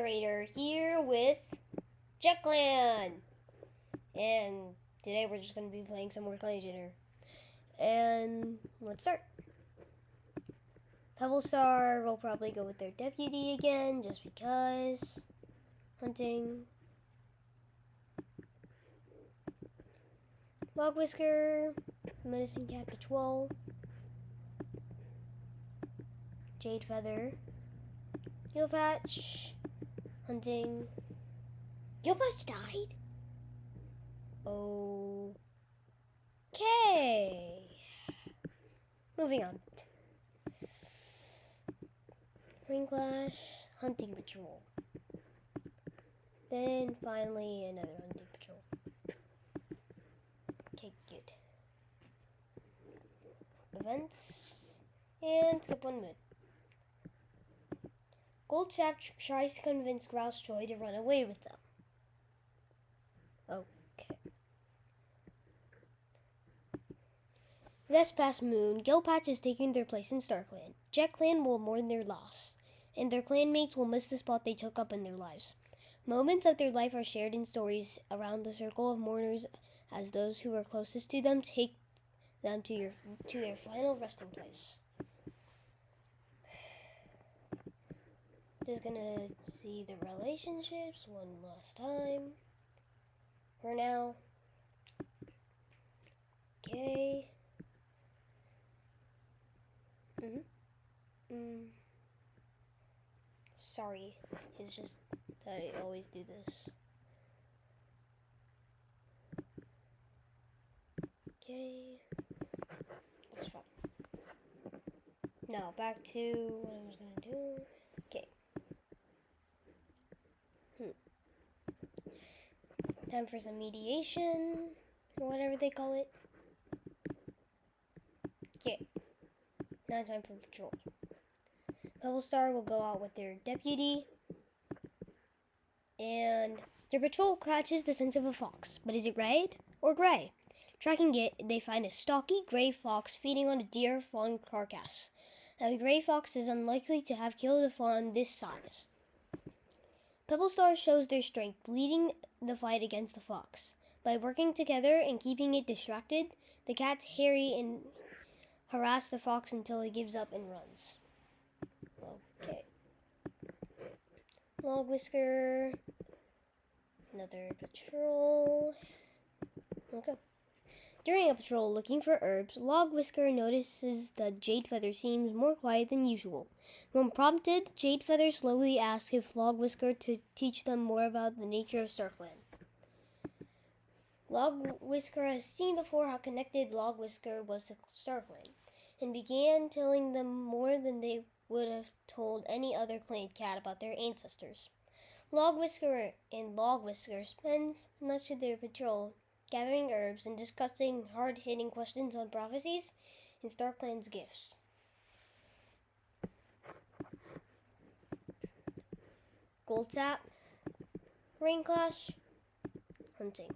Narrator here with Clan, and today we're just going to be playing some more Clangen. And let's start. Pebble Star will probably go with their deputy again, just because. Hunting. Log Whisker, Medicine Cat Patrol, Jade Feather, Gilpatch, Hunting. Gilpatch died? Okay. Moving on. Ring Clash, Hunting Patrol. Then finally another Hunting Patrol. Okay, good. Events. And skip 1 minute. Goldsap tries to convince Grousejoy to run away with them. Okay. This past moon, Gilpatch is taking their place in StarClan. Clan will mourn their loss, and their clanmates will miss the spot they took up in their lives. Moments of their life are shared in stories around the circle of mourners as those who were closest to them take them to their final resting place. Just gonna see the relationships one last time. For now. Okay. Sorry, it's just that I always do this. Okay. That's fine. Now, back to what I was gonna do. Okay. Time for some mediation, or whatever they call it. Okay. Now time for patrol. Pebble Star will go out with their deputy, and their patrol catches the scent of a fox. But is it red or gray? Tracking it, they find a stocky gray fox feeding on a deer fawn carcass. Now, the gray fox is unlikely to have killed a fawn this size. Pebble Star shows their strength, leading the fight against the fox. By working together and keeping it distracted, the cats harry and harass the fox until it gives up and runs. Okay. Log Whisker. Another patrol. Okay. During a patrol looking for herbs, Log Whisker notices that Jade Feather seems more quiet than usual. When prompted, Jade Feather slowly asks if Log Whisker to teach them more about the nature of StarClan. Log Whisker has seen before how connected Log Whisker was to StarClan, and began telling them more than they would have told any other clan cat about their ancestors. Log Whisker spend much of their patrol gathering herbs and discussing hard-hitting questions on prophecies and StarClan's gifts. Goldsap, Rain Clash, Hunting.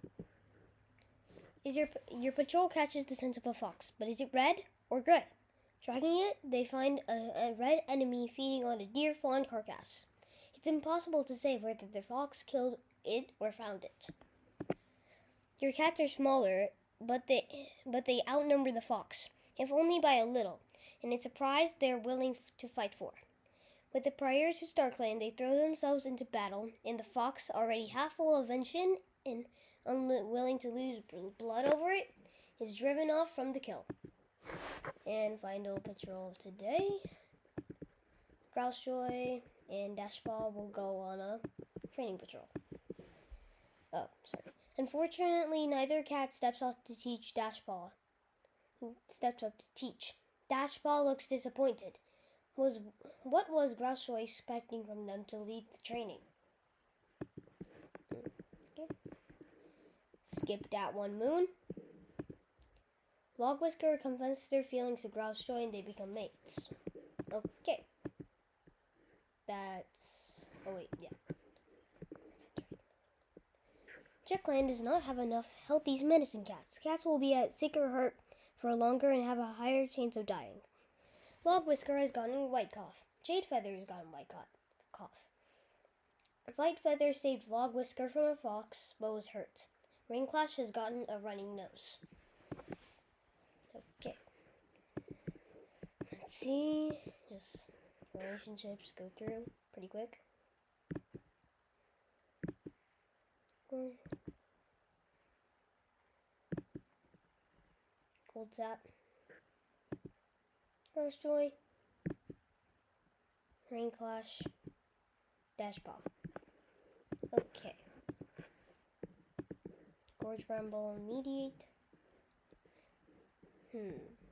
Your patrol catches the scent of a fox, but is it red or gray? Tracking it, they find a red enemy feeding on a deer fawn carcass. It's impossible to say whether the fox killed it or found it. Your cats are smaller, but they outnumber the fox, if only by a little, and it's a prize they're willing to fight for. With the prior to StarClan, they throw themselves into battle, and the fox, already half full of vengeance and unwilling to lose blood over it, is driven off from the kill. And final patrol of today. Grousejoy and Dashpaw will go on a training patrol. Oh, sorry. Unfortunately, neither cat steps up to teach. Dashpaw looks disappointed. What was Grousejoy expecting from them to lead the training? Okay. Skip that 1 moon. Log Whisker confesses their feelings to Grousejoy and they become mates. Okay. Clan does not have enough healthy medicine cats. Cats will be at sick or hurt for longer and have a higher chance of dying. Log Whisker has gotten white cough. Jade Feather has gotten white cough. Flight Feather saved Vlog Whisker from a fox, but was hurt. Rain Clash has gotten a running nose. Okay. Let's see. Just relationships go through pretty quick. Cold Sap. Rose Joy. Rain Clash. Dash Paw. Okay. Gorge Bramble, Mediate. Where's it?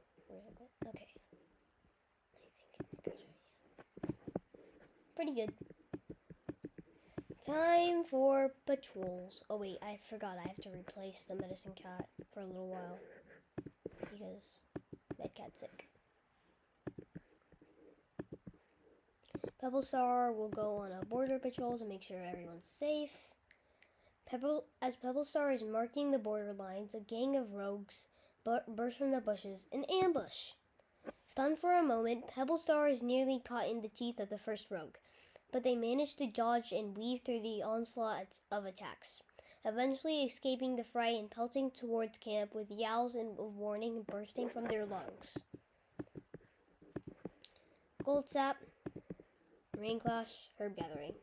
Okay. I think it goes right here. Pretty good. Time for patrols. Oh wait, I forgot I have to replace the medicine cat for a little while. Because Medcat's sick. Pebblestar will go on a border patrol to make sure everyone's safe. As Pebblestar is marking the border lines, a gang of rogues burst from the bushes in ambush. Stunned for a moment, Pebblestar is nearly caught in the teeth of the first rogue, but they manage to dodge and weave through the onslaught of attacks, eventually escaping the fray and pelting towards camp with yowls of warning bursting from their lungs. Goldsap, Rain Clash, Herb Gathering.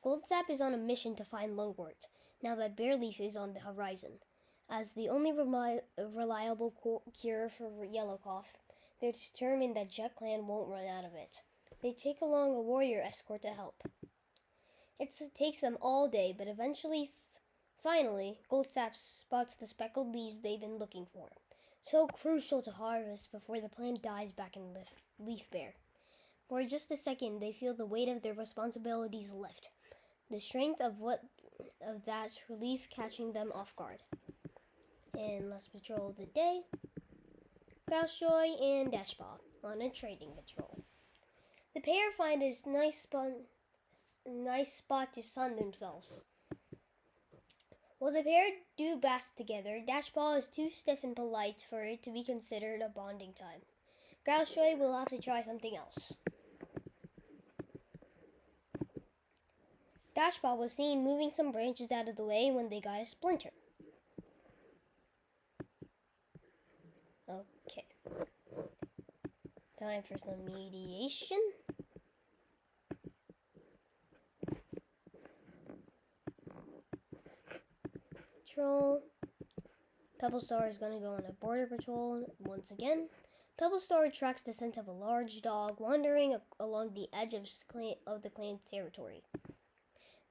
Goldsap is on a mission to find Lungwort, now that Bearleaf is on the horizon. As the only reliable cure for yellow cough, they're determined that Jet Clan won't run out of it. They take along a warrior escort to help. It takes them all day, but finally, Goldsap spots the speckled leaves they've been looking for, so crucial to harvest before the plant dies back in leaf bare. For just a second, they feel the weight of their responsibilities lift, the strength of that relief catching them off guard. And last patrol of the day, Grousejoy and Dashpaw on a trading patrol. The pair find a nice spot to sun themselves. While the pair do bask together, Dashpaw is too stiff and polite for it to be considered a bonding time. Grousejoy will have to try something else. Dashpaw was seen moving some branches out of the way when they got a splinter. Okay. Time for some mediation. Patrol. Pebblestar is going to go on a border patrol once again. Pebblestar tracks the scent of a large dog wandering along the edge of the clan's territory.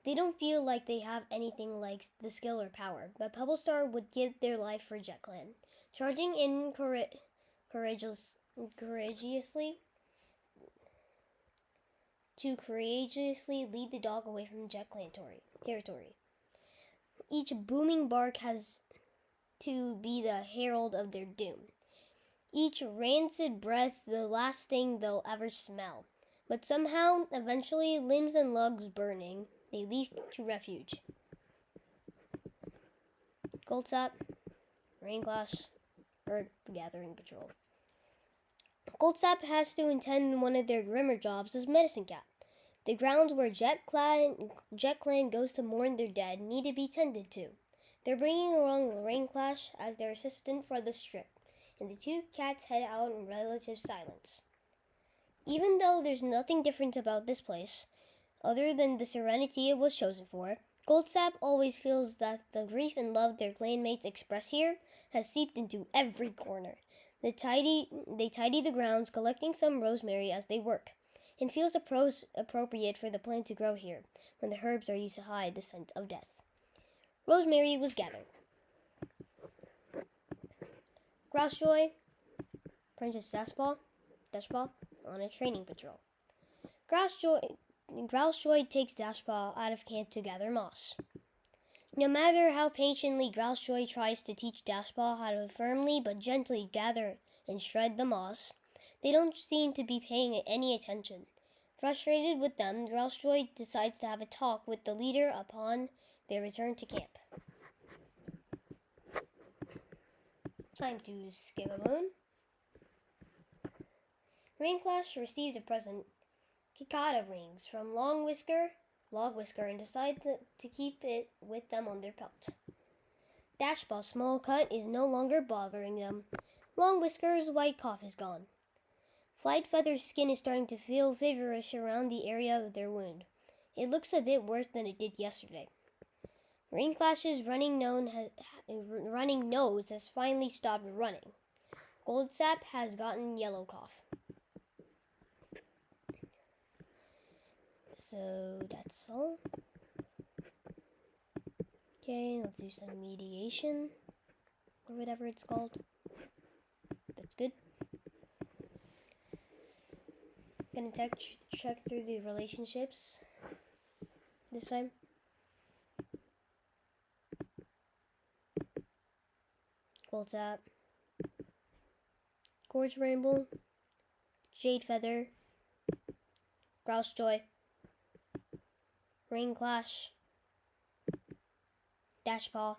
They don't feel like they have anything like the skill or power, but Pebblestar would give their life for Jet Clan, charging in courageously lead the dog away from Jet Clan territory. Each booming bark has to be the herald of their doom. Each rancid breath the last thing they'll ever smell. But somehow, eventually, limbs and lugs burning, they leave to refuge. Goldsap, Rain Clash, Herb Gathering Patrol. Goldsap has to attend one of their grimmer jobs as medicine cat. The grounds where Jet Clan goes to mourn their dead need to be tended to. They're bringing along Rain Clash as their assistant for the strip, and the two cats head out in relative silence. Even though there's nothing different about this place, other than the serenity it was chosen for, Goldsap always feels that the grief and love their clanmates express here has seeped into every corner. They tidy the grounds, collecting some rosemary as they work, and feels appropriate for the plant to grow here, when the herbs are used to hide the scent of death. Rosemary was gathered. Grousejoy, Princess Dashpaw, on a training patrol. Grousejoy takes Dashpaw out of camp to gather moss. No matter how patiently Grousejoy tries to teach Dashpaw how to firmly but gently gather and shred the moss, they don't seem to be paying any attention. Frustrated with them, Grousejoy decides to have a talk with the leader upon their return to camp. Time to skip a moon. Rain Clash received a present, cicada rings, from Long Whisker, Log Whisker and decide to keep it with them on their pelt. Dashball's small cut is no longer bothering them. Long Whisker's white cough is gone. Flight Feather's skin is starting to feel feverish around the area of their wound. It looks a bit worse than it did yesterday. Rainclash's running nose has finally stopped running. Goldsap has gotten yellow cough. So that's all. Okay, let's do some mediation or whatever it's called. That's good. Gonna check through the relationships this time. Goldsap, Gorge Rainbow, Jade Feather, Grousejoy, Rainclash, Dashpaw.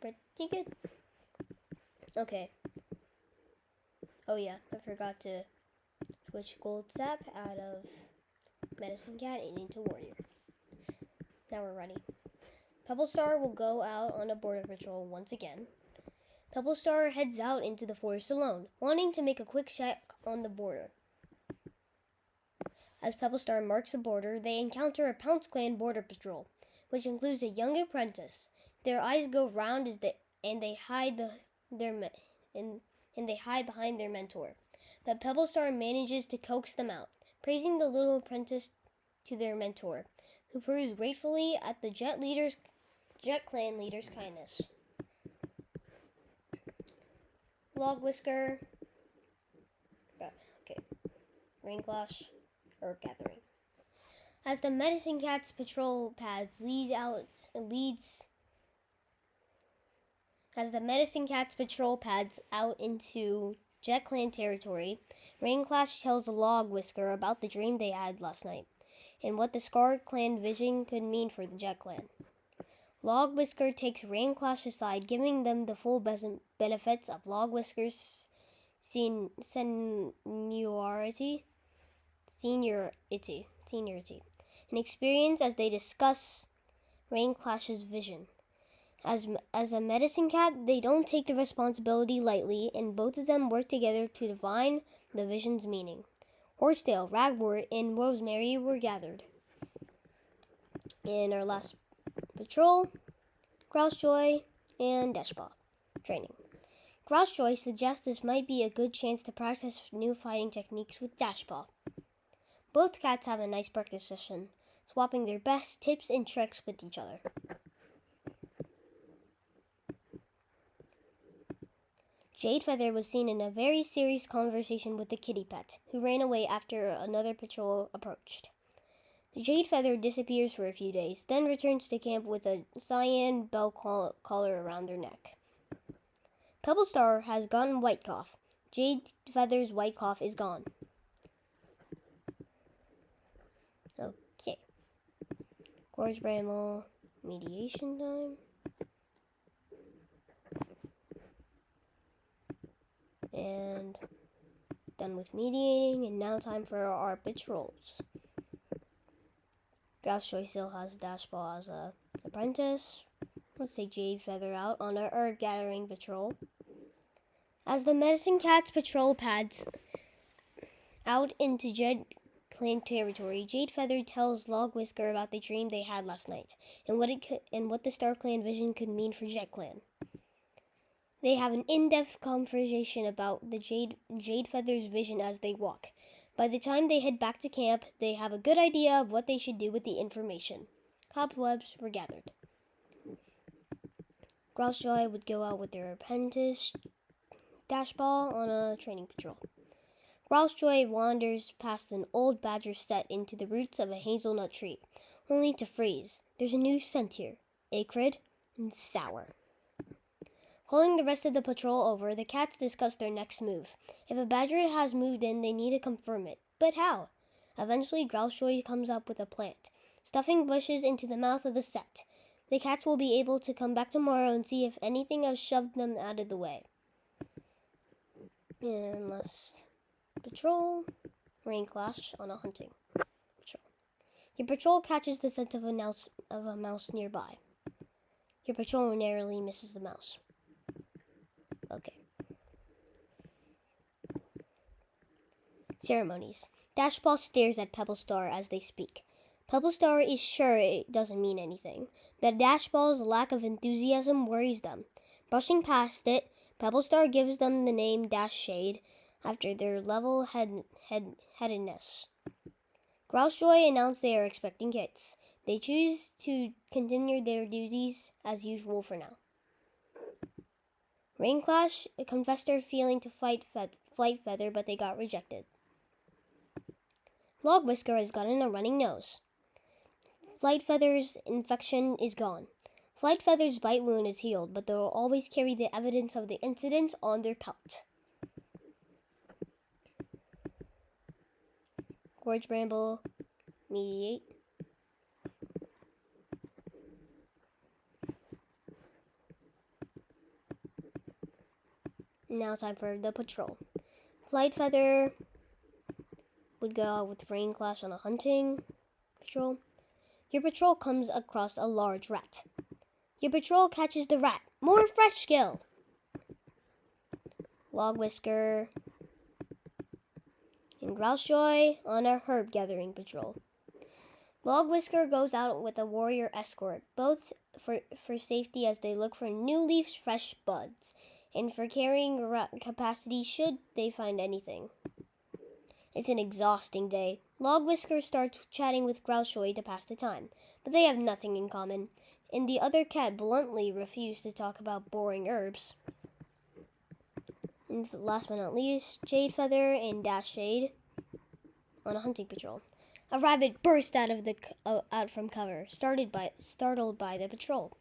Pretty good. Okay. Oh yeah, I forgot to switch Goldsap out of Medicine Cat and into Warrior. Now we're ready. Pebblestar will go out on a border patrol once again. Pebblestar heads out into the forest alone, wanting to make a quick check on the border. As Pebblestar marks the border, they encounter a Pounce Clan border patrol, which includes a young apprentice. Their eyes go round and they hide behind their mentor. But Pebblestar manages to coax them out, praising the little apprentice to their mentor, who proves gratefully at the Jet Clan leader's kindness. Log Whisker. Okay. Rainclash. Herb gathering. As the Medicine Cat's patrol pads out into Jet Clan territory, Rainclash tells Log Whisker about the dream they had last night, and what the Scar Clan vision could mean for the Jet Clan. Log Whisker takes Rainclash aside, giving them the full benefits of Log Whisker's seniority, and experience as they discuss Rainclash's vision. As a Medicine Cat, they don't take the responsibility lightly, and both of them work together to divine the vision's meaning. Horsetail, Ragwort, and Rosemary were gathered. In our last patrol, Grousejoy and Dashpaw. Training. Grousejoy suggests this might be a good chance to practice new fighting techniques with Dashpaw. Both cats have a nice practice session, swapping their best tips and tricks with each other. Jade Feather was seen in a very serious conversation with the kitty pet, who ran away after another patrol approached. The Jade Feather disappears for a few days, then returns to camp with a cyan bell collar around their neck. Pebblestar has gotten white cough. Jade Feather's white cough is gone. Okay. Gorge Bramble, mediation time. And done with mediating, and now time for our patrols. Grousejoy still has Dashpaw as an apprentice. Let's take Jade Feather out on our herb gathering patrol. As the Medicine Cat's patrol pads out into Jet Clan territory, Jade Feather tells Log Whisker about the dream they had last night, and what the Star Clan vision could mean for Jet Clan. They have an in-depth conversation about the Jade Feather's vision as they walk. By the time they head back to camp, they have a good idea of what they should do with the information. Cobwebs were gathered. Grousejoy would go out with their apprentice, Dashpaw, on a training patrol. Grousejoy wanders past an old badger set into the roots of a hazelnut tree, only to freeze. There's a new scent here, acrid and sour. Calling the rest of the patrol over, the cats discuss their next move. If a badger has moved in, they need to confirm it. But how? Eventually, Grousejoy comes up with a plant, stuffing bushes into the mouth of the set. The cats will be able to come back tomorrow and see if anything has shoved them out of the way. And last patrol, Rainclash on a hunting patrol. Your patrol catches the scent of a mouse nearby. Your patrol narrowly misses the mouse. Okay. Ceremonies. Dashball stares at Pebblestar as they speak. Pebblestar is sure it doesn't mean anything, but Dashball's lack of enthusiasm worries them. Brushing past it, Pebblestar gives them the name Dash Shade after their level-headedness. Grousejoy announce they are expecting kids. They choose to continue their duties as usual for now. Rainclash confessed their feeling to Flight Feather, but they got rejected. Logwhisker has gotten a running nose. Flight Feather's infection is gone. Flight Feather's bite wound is healed, but they will always carry the evidence of the incident on their pelt. Gorge Bramble, mediate. Now time for the patrol. Flight Feather would go out with Rainclash on a hunting patrol. Your patrol comes across a large rat. Your patrol catches the rat. More fresh skill. Logwhisker and Grousejoy on a herb gathering patrol. Logwhisker goes out with a warrior escort, both for safety as they look for new leaves, fresh buds, and for carrying capacity should they find anything. It's an exhausting day. Logwhisker starts chatting with Grousejoy to pass the time, but they have nothing in common, and the other cat bluntly refused to talk about boring herbs. And last but not least, Jade Feather and Dash Shade on a hunting patrol. A rabbit burst out from cover, startled by the patrol.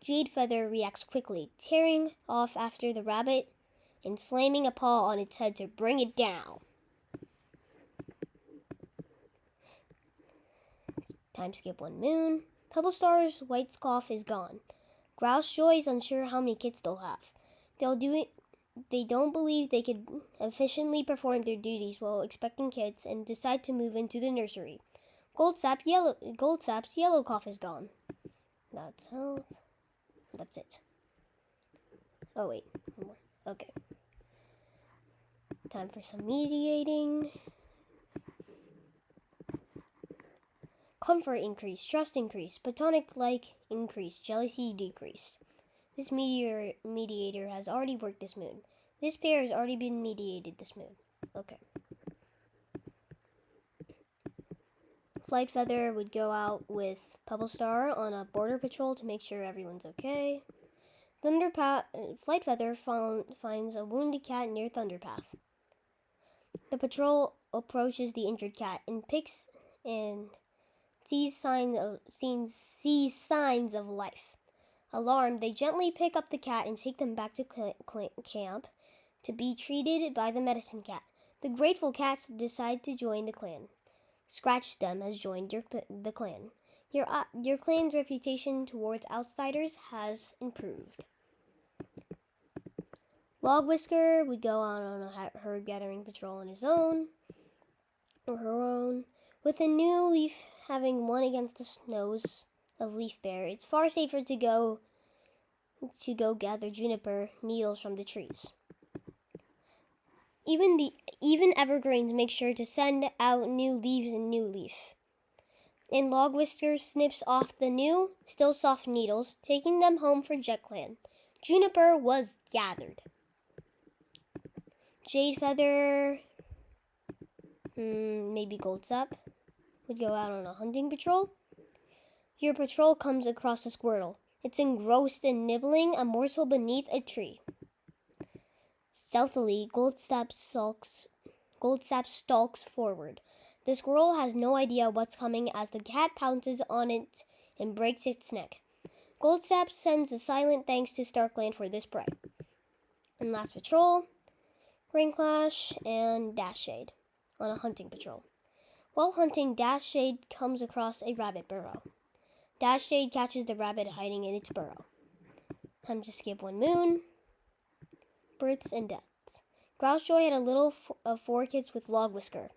Jade Feather reacts quickly, tearing off after the rabbit and slamming a paw on its head to bring it down. Time skip 1 moon. Pebblestar's white scarf is gone. Grousejoy is unsure how many kits they'll have. They don't believe they could efficiently perform their duties while expecting kids and decide to move into the nursery. Goldsap's yellow cough is gone. That's health. That's it. Oh wait, one more. Okay. Time for some mediating. Comfort increased, trust increased, platonic-like increased, jealousy decreased. This mediator has already worked this moon. This pair has already been mediated this moon. Okay. Flight Feather would go out with Pebblestar on a border patrol to make sure everyone's okay. Flight Feather finds a wounded cat near Thunderpath. The patrol approaches the injured cat and sees signs of life. Alarmed, they gently pick up the cat and take them back to camp to be treated by the medicine cat. The grateful cats decide to join the clan. Scratchstem has joined the clan. Your clan's reputation towards outsiders has improved. Logwhisker would go out on a herd gathering patrol on his own, or her own. With a new leaf having won against the snows of Leaf Bear, it's far safer to go gather juniper needles from the trees. Even evergreens make sure to send out new leaves and new leaf. And Logwhisker snips off the new, still soft needles, taking them home for Jet Clan. Juniper was gathered. Jade Feather, maybe Goldsap, would go out on a hunting patrol. Your patrol comes across a squirtle. It's engrossed in nibbling a morsel beneath a tree. Stealthily, Goldsap stalks forward. The squirrel has no idea what's coming as the cat pounces on it and breaks its neck. Goldsap sends a silent thanks to StarClan for this prey. And last patrol, Rainclash and Dash Shade on a hunting patrol. While hunting, Dash Shade comes across a rabbit burrow. Dash Shade catches the rabbit hiding in its burrow. Time to skip 1 moon. Births and deaths. Grousejoy had a little of 4 kids with Logwhisker.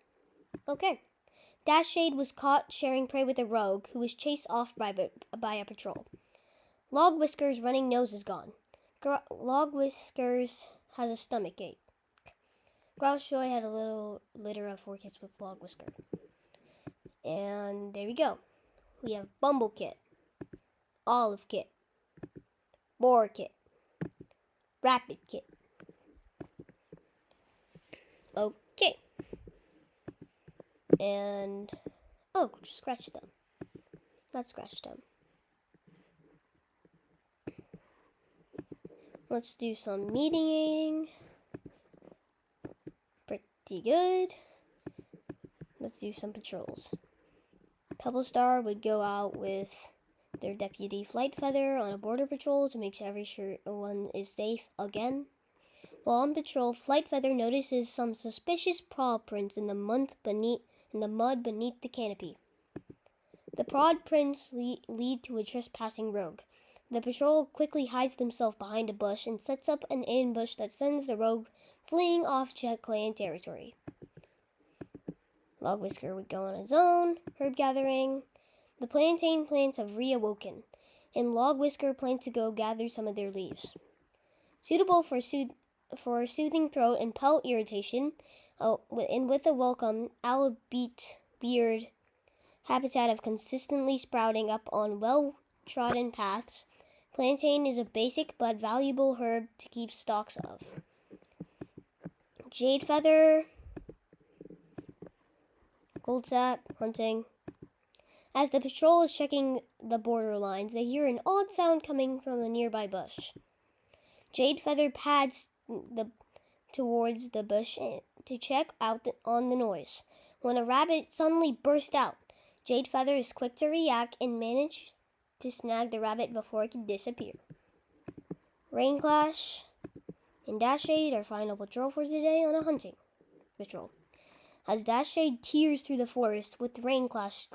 Okay. Dashshade was caught sharing prey with a rogue who was chased off by a patrol. Log Whisker's running nose is gone. Log Whiskers has a stomach ache. Grouse Joy had a little litter of 4 kits with Log Whisker. And there we go. We have Bumble Kit, Olive Kit, Boar Kit, Rapid Kit. Okay. And, oh, scratch them. Let's scratch them. Let's do some mediating. Pretty good. Let's do some patrols. Pebblestar would go out with their deputy Flight Feather on a border patrol to make sure everyone is safe again. While on patrol, Flight Feather notices some suspicious paw prints in the mud beneath the canopy. The prod prints lead to a trespassing rogue. The patrol quickly hides themselves behind a bush and sets up an ambush that sends the rogue fleeing off Clangen territory. Log Whisker would go on his own, herb gathering. The plantain plants have reawoken, and Log Whisker plans to go gather some of their leaves. Suitable for soothing throat and pelt irritation, and with a welcome albeit beard habitat of consistently sprouting up on well-trodden paths, plantain is a basic but valuable herb to keep stocks of. Jade Feather, Goldsap, hunting. As the patrol is checking the border lines, they hear an odd sound coming from a nearby bush. Jade Feather pads towards the bush to check out on the noise, when a rabbit suddenly burst out. Jade Feather is quick to react and manage to snag the rabbit before it can disappear. Rain Clash and Dashshade are final patrol for today on a hunting patrol. As Dashshade tears through the forest with Rain Clash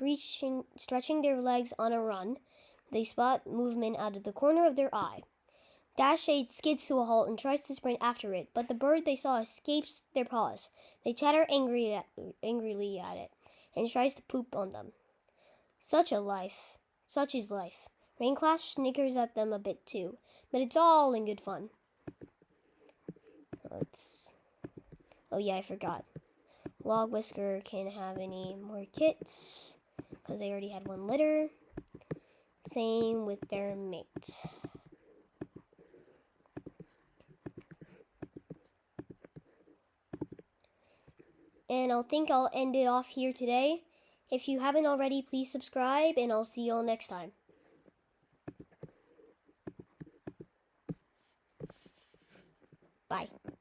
stretching their legs on a run, they spot movement out of the corner of their eye. Dashshade skids to a halt and tries to sprint after it, but the bird they saw escapes their paws. They chatter angrily at it and tries to poop on them. Such is life. Rain Clash snickers at them a bit too, but it's all in good fun. Oh yeah, I forgot. Log Whisker can't have any more kits because they already had 1 litter. Same with their mate. And I'll end it off here today. If you haven't already, please subscribe, and I'll see you all next time. Bye.